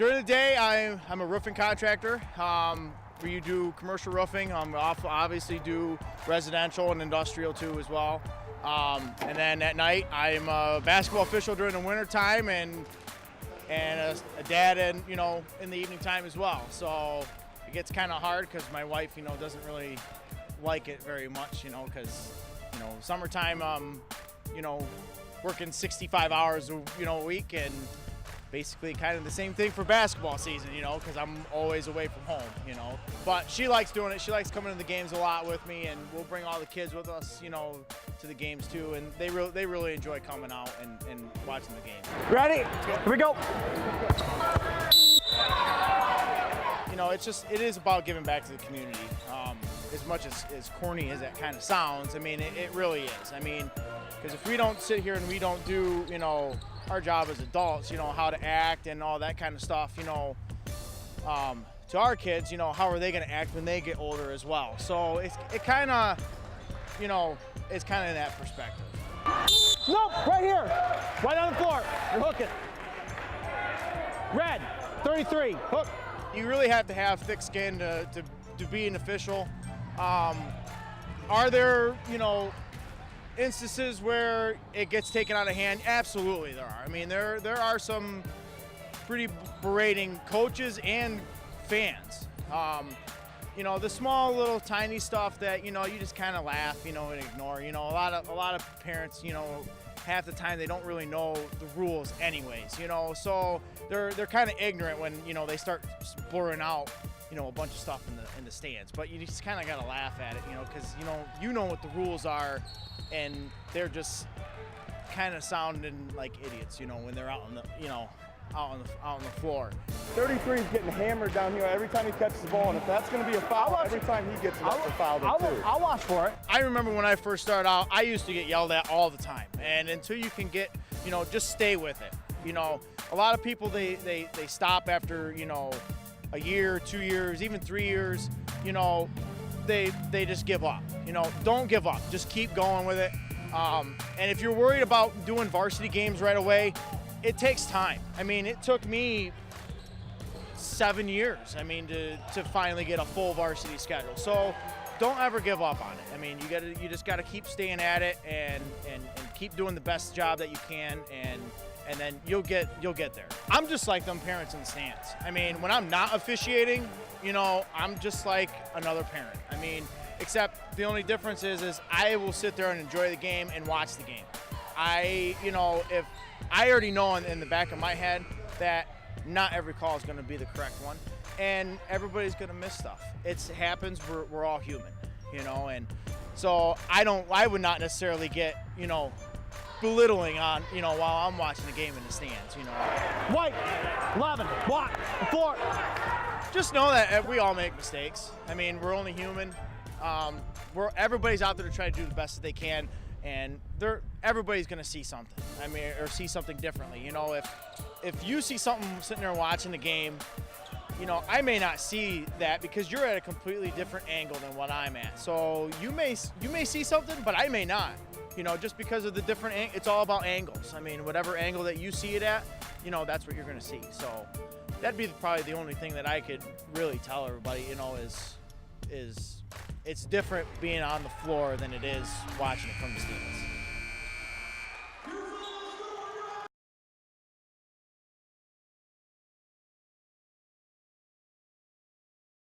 During the day, I'm a roofing contractor. We do commercial roofing. Obviously do residential and industrial too as well. And then at night, I'm a basketball official during the winter time and a dad in the evening time as well. So it gets kind of hard because my wife, doesn't really like it very much, because, summertime, working 65 hours, a week, and basically kind of the same thing for basketball season, because I'm always away from home, But she likes doing it. She likes coming to the games a lot with me, and we'll bring all the kids with us, to the games too. And they really enjoy coming out and watching the games. Ready? Here we go. It is about giving back to the community. As much as corny as that kind of sounds, it really is. Because if we don't sit here and we don't do, our job as adults, how to act and all that kind of stuff, to our kids, how are they going to act when they get older as well? So it kind of, it's kind of in that perspective. Nope, right here. Right on the floor. You're hooking. Red, 33, hook. You really have to have thick skin to be an official. Are there, instances where it gets taken out of hand? Absolutely there are. There are some pretty berating coaches and fans. The small little tiny stuff that, you just kind of laugh, and ignore. A lot of parents, half the time they don't really know the rules anyways, so they're kind of ignorant when, they start blurring out, a bunch of stuff in the stands. But you just kind of got to laugh at it, because, you know what the rules are, and they're just kind of sounding like idiots, when they're out on the, out on the floor. 33 is getting hammered down here every time he catches the ball, and if that's going to be a foul, every time he gets it, that's a foul too. I'll watch for it. I remember when I first started out, I used to get yelled at all the time, and until you can get, just stay with it. A lot of people, they stop after, a year, 2 years, even 3 years, they just give up. Don't give up. Just keep going with it. And if you're worried about doing varsity games right away, it takes time. It took me 7 years, to finally get a full varsity schedule. So don't ever give up on it. You just gotta keep staying at it and keep doing the best job that you can, and then you'll get there. I'm just like them parents in the stands. When I'm not officiating, I'm just like another parent. Except the only difference is I will sit there and enjoy the game and watch the game. If I already know in the back of my head that not every call is going to be the correct one, and everybody's going to miss stuff. It happens. We're all human, and so I would not necessarily get, belittling on, while I'm watching the game in the stands, White, 11, block, floor. Just know that we all make mistakes. We're only human. Everybody's out there to try to do the best that they can, and everybody's going to see something. Or see something differently. If you see something sitting there watching the game, I may not see that because you're at a completely different angle than what I'm at. So you may see something, but I may not. Just because of the different, it's all about angles. Whatever angle that you see it at, that's what you're going to see. So that'd be probably the only thing that I could really tell everybody, is it's different being on the floor than it is watching it from the stands.